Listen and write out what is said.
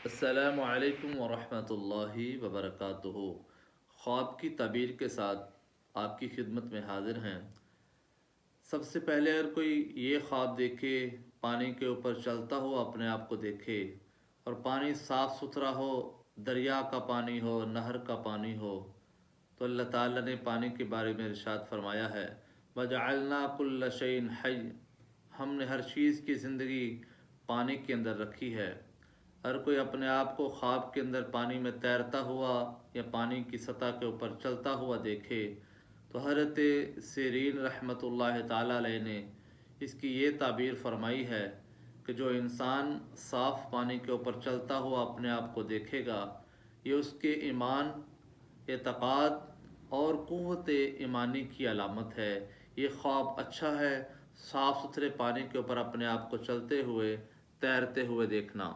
السلام علیکم ورحمۃ اللہ وبرکاتہ۔ خواب کی تعبیر کے ساتھ آپ کی خدمت میں حاضر ہیں۔ سب سے پہلے اگر کوئی یہ خواب دیکھے، پانی کے اوپر چلتا ہوا اپنے آپ کو دیکھے، اور پانی صاف ستھرا ہو، دریا کا پانی ہو، نہر کا پانی ہو، تو اللہ تعالیٰ نے پانی کے بارے میں ارشاد فرمایا ہے وَجَعَلْنَا كُلَّ شَيْءٍ حَيٍّ، ہم نے ہر چیز کی زندگی پانی کے اندر رکھی ہے۔ ہر کوئی اپنے آپ کو خواب کے اندر پانی میں تیرتا ہوا یا پانی کی سطح کے اوپر چلتا ہوا دیکھے تو حضرت سیرین رحمۃ اللہ تعالیٰ علیہ نے اس کی یہ تعبیر فرمائی ہے کہ جو انسان صاف پانی کے اوپر چلتا ہوا اپنے آپ کو دیکھے گا، یہ اس کے ایمان، اعتقاد اور قوت ایمانی کی علامت ہے۔ یہ خواب اچھا ہے، صاف ستھرے پانی کے اوپر اپنے آپ کو چلتے ہوئے، تیرتے ہوئے دیکھنا۔